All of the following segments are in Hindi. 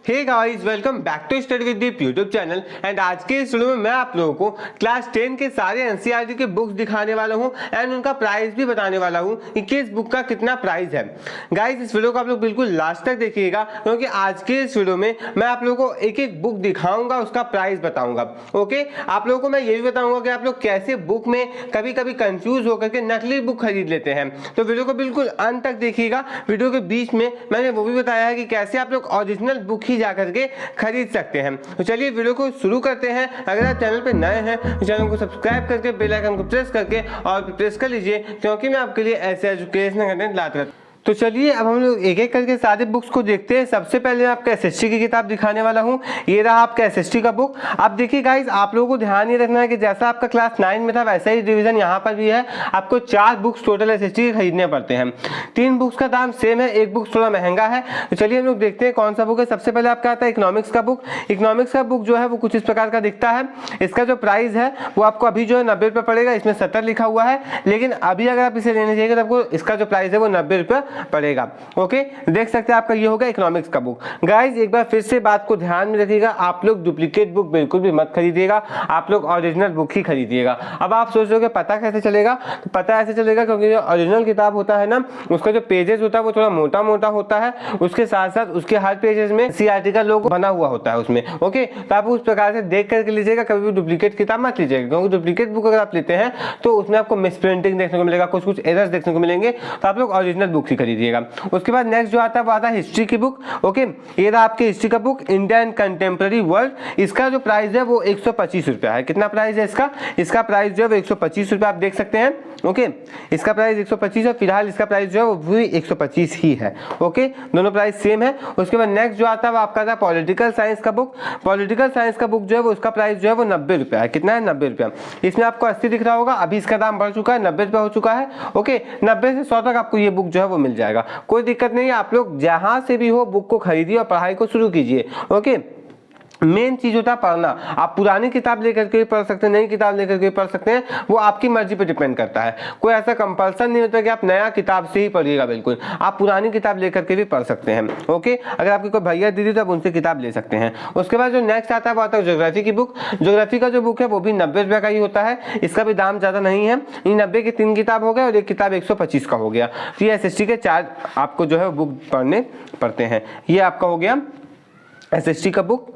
Hey guys, welcome back to study with Deep YouTube channel. And आज के इस वीडियो में मैं आप लोगों को क्लास 10 के सारे एनसीईआरटी के बुक्स दिखाने वाला हूं एंड उनका प्राइस भी बताने वाला हूं कि किस बुक का कितना प्राइस है। गाइस, इस वीडियो को आप लोग बिल्कुल लास्ट तक देखिएगा क्योंकि आज के इस वीडियो में मैं आप लोगों को एक एक बुक दिखाऊंगा, उसका प्राइस बताऊंगा। ओके, आप लोगों को मैं ये भी बताऊंगा कि आप लोग कैसे बुक में कभी कभी कंफ्यूज होकर के नकली बुक खरीद लेते हैं। तो वीडियो को बिल्कुल अंत तक देखिएगा। वीडियो के बीच में मैंने वो भी बताया है कि कैसे आप लोग ओरिजिनल बुक ही जाकर के खरीद सकते हैं। तो चलिए वीडियो को शुरू करते हैं। अगर आप चैनल पे नए हैं तो चैनल को सब्सक्राइब करके बेल आइकन को प्रेस करके और प्रेस कर लीजिए क्योंकि मैं आपके लिए ऐसे एजुकेशनल कंटेंट लाता रहता हूं। तो चलिए अब हम लोग एक एक करके सारे बुक्स को देखते हैं। सबसे पहले मैं आपका एसएसटी की किताब दिखाने वाला हूँ। ये रहा आपका एसएसटी का बुक। अब देखिए गाइस, आप लोगों को ध्यान ये रखना है कि जैसा आपका क्लास 9 में था वैसा ही रिवीजन यहाँ पर भी है। आपको 4 बुक्स टोटल एसएसटी के खरीदने पड़ते हैं। 3 बुक्स का दाम सेम है, एक बुक थोड़ा महंगा है। तो चलिए हम लोग देखते हैं कौन सा बुक है। सबसे पहले आपका आता है इकोनॉमिक्स का बुक। इकोनॉमिक्स का बुक जो है वो कुछ इस प्रकार का दिखता है। इसका जो प्राइस है वो आपको अभी जो है 90 रुपये पड़ेगा। इसमें 70 लिखा हुआ है, लेकिन अभी अगर आप इसे लेने जाइएगा तो आपको इसका जो प्राइस है वो 90 रुपये पड़ेगा। ओके, देख सकते हैं आपका ये होगा इकोनॉमिक्स का बुक। गाइस, एक बार फिर से बात को ध्यान में रखिएगा, आप लोग डुप्लीकेट बुक बिल्कुल भी मत खरीदिएगा, आप लोग ओरिजिनल बुक ही खरीदिएगा। अब आप सोच रहे हो कि पता कैसे चलेगा? तो पता ऐसे चलेगा क्योंकि जो ओरिजिनल किताब होता है ना, उसका जो पेजेस होता है वो थोड़ा मोटा मोटा होता है। उसके साथ साथ उसके हर पेजेस में सीआरटी का लोगो बना हुआ होता है उसमें। ओके, तो आप उस प्रकार से देख करके लीजिएगा, कभी भी डुप्लीकेट किताब मत लीजिएगा क्योंकि डुप्लीकेट बुक अगर आप लेते हैं तो उसमें आपको मिसप्रिंटिंग देखने को मिलेगा, कुछ एरर्स देखने को मिलेंगे। तो आप लोग ओरिजिनल बुक ही खरीदिएगा। उसके बाद नेक्स्ट जो आता है वो आता है हिस्ट्री की बुक। ओके, ये रहा आपकी हिस्ट्री का book, India and contemporary world. इसका जो प्राइस है वो 125 रुपया है। कितना प्राइस है इसका? इसका प्राइस जो है वो 125 रुपया आप देख सकते हैं। ओके, इसका प्राइस 125 है। फिलहाल इसका प्राइस जो है वो भी 125 ही है। ओके, दोनों प्राइस सेम है। उसके बाद नेक्स्ट जो आता है वो आपका था पॉलिटिकल साइंस का बुक। पॉलिटिकल साइंस का बुक जो है वो उसका प्राइस जो है वो 90 रुपया है। कितना है? 90 रुपया। इसमें आपको 80 दिख रहा होगा, अभी इसका दाम बढ़ चुका है, 90 रुपया हो चुका है। ओके, 90 से 100 तक आपको ये बुक जो है वो मिल जाएगा, कोई दिक्कत नहीं है। आप लोग जहां से भी हो बुक को खरीदिए और पढ़ाई को शुरू कीजिए। ओके, मेन चीज होता है पढ़ना। आप पुरानी किताब लेकर के पढ़ सकते हैं, नई किताब लेकर के पढ़ सकते हैं, वो आपकी मर्जी पे डिपेंड करता है। कोई ऐसा कंपल्सन नहीं होता कि आप नया किताब से ही पढ़िएगा, बिल्कुल आप पुरानी किताब लेकर के भी पढ़ सकते हैं। ओके, अगर आपके कोई भैया दीदी तो आप उनसे किताब ले सकते हैं। उसके बाद जो नेक्स्ट आता है वो आता है ज्योग्राफी की बुक। ज्योग्राफी का जो बुक है वो भी 90 रुपये का ही होता है। इसका भी दाम ज़्यादा नहीं है। इन 90 की 3 किताब हो गया और एक किताब 125 का हो गया। तो ये एसएसटी के 4 आपको जो है बुक पढ़ने पड़ते हैं। ये आपका हो गया एसएसटी का बुक।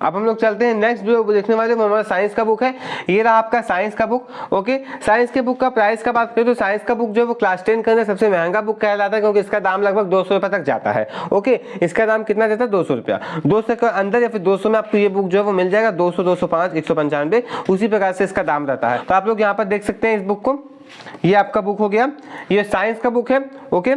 अब हम लोग चलते हैं नेक्स्ट जो देखने वाले वो हमारा साइंस का बुक है। ये रहा आपका साइंस का बुक। ओके, साइंस के बुक का प्राइस का बात करें तो साइंस का बुक जो है वो क्लास 10 के अंदर सबसे महंगा बुक कहलाता है क्योंकि इसका दाम लगभग 200 रुपये तक जाता है। ओके, इसका दाम कितना जाता है? 200 रुपया। 200 के अंदर या फिर 200 में आपको ये बुक जो है वो मिल जाएगा। 200, 205, 195 उसी प्रकार से इसका दाम रहता है। तो आप लोग यहाँ पर देख सकते हैं इस बुक को। ये आपका बुक हो गया, ये साइंस का बुक है। ओके,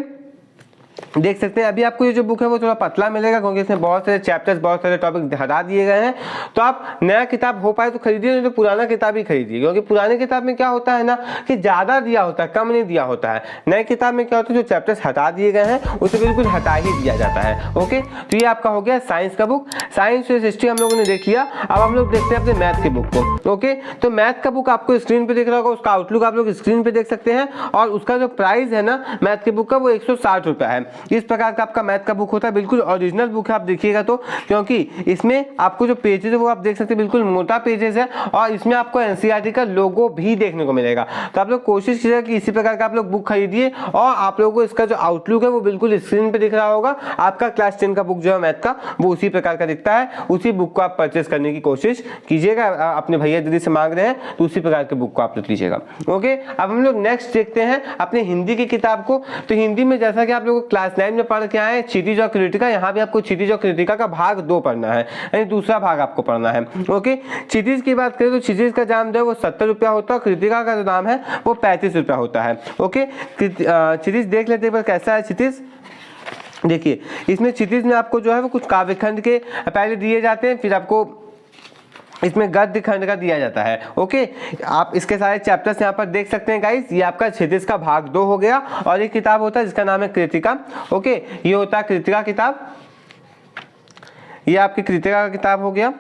देख सकते हैं अभी आपको ये जो बुक है वो थोड़ा पतला मिलेगा क्योंकि इसमें बहुत सारे चैप्टर्स, बहुत सारे टॉपिक हटा दिए गए हैं। तो आप नया किताब हो पाए तो खरीदिए, नहीं तो पुराना किताब ही खरीदिए क्योंकि पुराने किताब में क्या होता है ना कि ज़्यादा दिया होता है, कम नहीं दिया होता है। नए किताब में क्या होता है, जो चैप्टर्स हटा दिए गए हैं उसे बिल्कुल हटा ही दिया जाता है। ओके, तो ये आपका हो गया साइंस का बुक। साइंस और हिस्ट्री हम लोगों ने देख लिया। अब हम लोग देखते हैं अपने मैथ के बुक को। ओके, तो मैथ का बुक आपको स्क्रीन पर दिख रहा होगा, उसका आउटलुक आप लोग स्क्रीन पर देख सकते हैं और उसका जो प्राइस है ना मैथ के बुक का वो 160 रुपया है। इस प्रकार का आपका मैथ का बुक होता है, बिल्कुल ओरिजिनल बुक है आप देखिएगा तो, क्योंकि इसमें आपको जो पेजेस है वो आप देख सकते हैं बिल्कुल मोटा पेजेस है और इसमें आपको एनसीईआरटी का लोगो भी देखने को मिलेगा। तो आप लोग कोशिश कीजिएगा कि इसी प्रकार का आप लोग बुक खरीदिए और आप लोगों को इसका जो आउटलुक है वो बिल्कुल स्क्रीन पे दिख रहा होगा। आपका क्लास 10 का बुक जो है मैथ का वो उसी प्रकार का दिखता है। उसी बुक को आप परचेस करने की कोशिश कीजिएगा। अपने भैया दीदी से मांग रहे हैं तो उसी प्रकार के बुक को आप लोग लीजिएगा। ओके, अब हम लोग नेक्स्ट देखते हैं अपने हिंदी की किताब को। तो हिंदी में जैसा कि आप लोग क्लास 9 में पढ़ के आए क्षितिज और कृतिका, यहाँ भी आपको क्षितिज और कृतिका का भाग 2 पढ़ना है, यानी दूसरा भाग आपको पढ़ना है। ओके, क्षितिज की बात करें तो क्षितिज का दाम जो है वो 70 रुपया होता है, कृतिका का जो दाम है वो 35 रुपया होता है। ओके, क्षितिज देख लेते हैं कैसा है क्षितिज। देखिए, इसमें क्षितिज में आपको जो है वो कुछ काव्यखंड के पहले दिए जाते हैं, फिर आपको इसमें गद्य खंड का दिया जाता है। ओके, आप इसके सारे चैप्टर्स यहाँ पर देख सकते हैं गाइस। ये आपका क्षितिज का भाग 2 हो गया और एक किताब होता है जिसका नाम है कृतिका। ओके, ये होता है कृतिका किताब। ये आपकी कृतिका का किताब हो गया।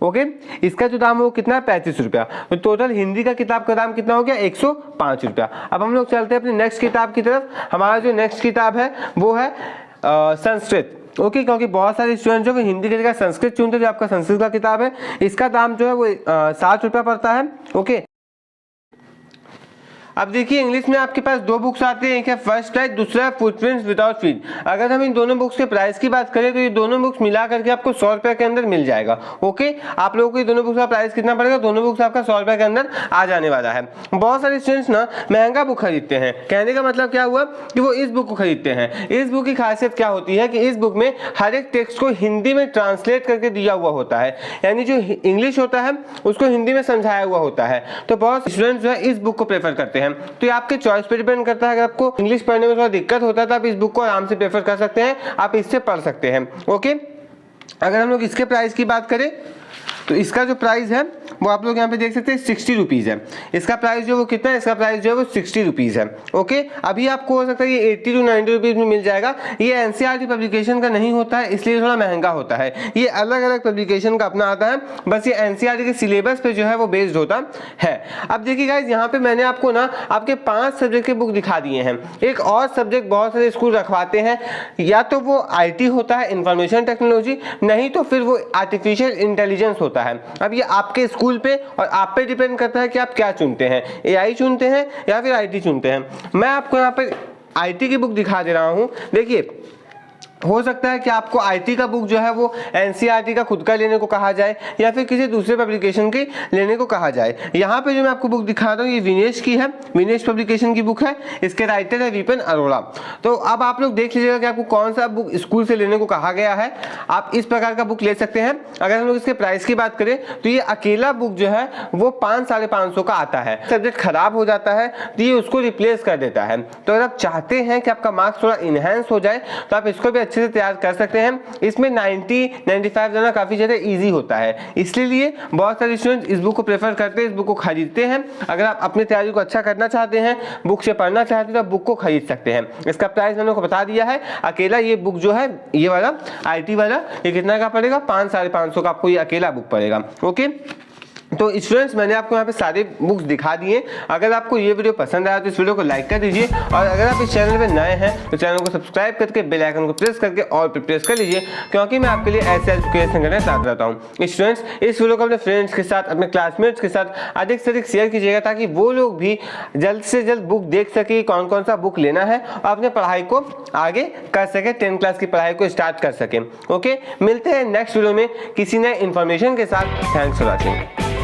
ओके, इसका जो दाम है वो कितना है? 35 रुपया। तो टोटल हिंदी का किताब का दाम कितना हो गया? 105 रुपया। अब हम लोग चलते हैं अपनी नेक्स्ट किताब की तरफ। हमारा जो नेक्स्ट किताब है वो है संस्कृत। ओके, क्योंकि बहुत सारे स्टूडेंट जो हिंदी की जगह संस्कृत चुनते हैं, जो आपका संस्कृत का किताब है इसका दाम जो है वो 60 रुपया पड़ता है। ओके, अब देखिए इंग्लिश में आपके पास दो बुक्स आती हैं, एक है फर्स्ट राइट, दूसरा है फुटप्रिंट्स विदाउट फीट। अगर हम इन दोनों बुक्स के प्राइस की बात करें तो ये दोनों बुक्स मिला करके आपको 100 रुपये के अंदर मिल जाएगा। ओके, आप लोगों को ये दोनों बुक्स का प्राइस कितना पड़ेगा, दोनों बुक्स आपका 100 रुपये के अंदर आ जाने वाला है। बहुत सारे स्टूडेंट्स ना महंगा बुक खरीदते हैं, कहने का मतलब क्या हुआ कि वो इस बुक को खरीदते हैं। इस बुक की खासियत क्या होती है कि इस बुक में हर एक टेक्स्ट को हिंदी में ट्रांसलेट करके दिया हुआ होता है, यानी जो इंग्लिश होता है उसको हिंदी में समझाया हुआ होता है। तो बहुत स्टूडेंट्स जो है इस बुक को प्रेफर करते हैं। तो ये आपके चॉइस पे डिपेंड करता है। अगर आपको इंग्लिश पढ़ने में थोड़ा दिक्कत होता है तो आप इस बुक को आराम से प्रेफर कर सकते हैं, आप इससे पढ़ सकते हैं। ओके, अगर हम लोग इसके प्राइस की बात करें तो इसका जो प्राइस है वो आप लोग यहाँ पे देख सकते हैं 60 रुपीज़ है। इसका प्राइस जो वो कितना है, इसका प्राइस जो है वो 60 रुपीज़ है। ओके, अभी आपको हो सकता है ये 80 to 90 रुपीज़ में मिल जाएगा। ये एनसीईआरटी पब्लिकेशन का नहीं होता है, इसलिए थोड़ा महंगा होता है। ये अलग अलग पब्लिकेशन का अपना आता है, बस ये एनसीईआरटी के सिलेबस पे जो है वो बेस्ड होता है। अब देखिए गाइज, यहाँ पे मैंने आपको ना आपके 5 सब्जेक्ट के बुक दिखा दिए हैं। एक और सब्जेक्ट बहुत सारे स्कूल रखवाते हैं, या तो वो IT होता है, इंफॉर्मेशन टेक्नोलॉजी, नहीं तो फिर वो आर्टिफिशियल इंटेलिजेंस होता है। अब ये आपके स्कूल पे और आप पे डिपेंड करता है कि आप क्या चुनते हैं, AI चुनते हैं या फिर IT चुनते हैं। मैं आपको यहाँ पे IT की बुक दिखा दे रहा हूँ। देखिए, हो सकता है कि आपको IT का बुक जो है वो NCERT का खुद का लेने को कहा जाए या फिर किसी दूसरे पब्लिकेशन की लेने को कहा जाए। यहाँ पे जो मैं आपको बुक दिखा रहा हूँ ये विनेश की है, विनेश पब्लिकेशन की बुक है, इसके राइटर है विपिन अरोड़ा। तो अब आप लोग देख लीजिएगा कि आपको कौन सा बुक स्कूल से लेने को कहा गया है, आप इस प्रकार का बुक ले सकते हैं। अगर हम लोग इसके प्राइस की बात करें तो ये अकेला बुक जो है वो 500-550 का आता है। सब्जेक्ट खराब हो जाता है तो ये उसको रिप्लेस कर देता है। तो अगर आप चाहते हैं कि आपका मार्क्स थोड़ा इनहेंस हो जाए तो आप इसको भी अच्छे से तैयार कर सकते हैं। इसमें 90-95 जाना काफी ज्यादा इजी होता है, इसलिए बहुत सारे स्टूडेंट इस बुक को प्रेफर करते हैं, इस बुक को खरीदते हैं। अगर आप अपनी तैयारी को अच्छा करना चाहते हैं, बुक से पढ़ना चाहते हैं तो आप बुक को खरीद सकते हैं। इसका प्राइस मैंने आपको बता दिया है। अकेला ये बुक जो है, ये वाला IT वाला, ये कितना का पड़ेगा, 500-550 का आपको ये अकेला बुक पड़ेगा। ओके, तो स्टूडेंट्स मैंने आपको यहाँ पे सारे बुक्स दिखा दिए। अगर आपको ये वीडियो पसंद आया तो इस वीडियो को लाइक कर दीजिए, और अगर आप इस चैनल पे नए हैं तो चैनल को सब्सक्राइब करके बेल आइकन को प्रेस करके ऑल पे प्रेस कर लीजिए, क्योंकि मैं आपके लिए ऐसे एजुकेशन करने लाता रहता हूँ। स्टूडेंट्स, इस वीडियो को अपने फ्रेंड्स के साथ, अपने क्लासमेट्स के साथ अधिक से अधिक शेयर कीजिएगा, ताकि वो लोग भी जल्द से जल्द बुक देख सके कौन कौन सा बुक लेना है और अपने पढ़ाई को आगे कर सके, 10th क्लास की पढ़ाई को स्टार्ट कर सकें। ओके, मिलते हैं नेक्स्ट वीडियो में किसी नए इन्फॉर्मेशन के साथ। Thanks for watching.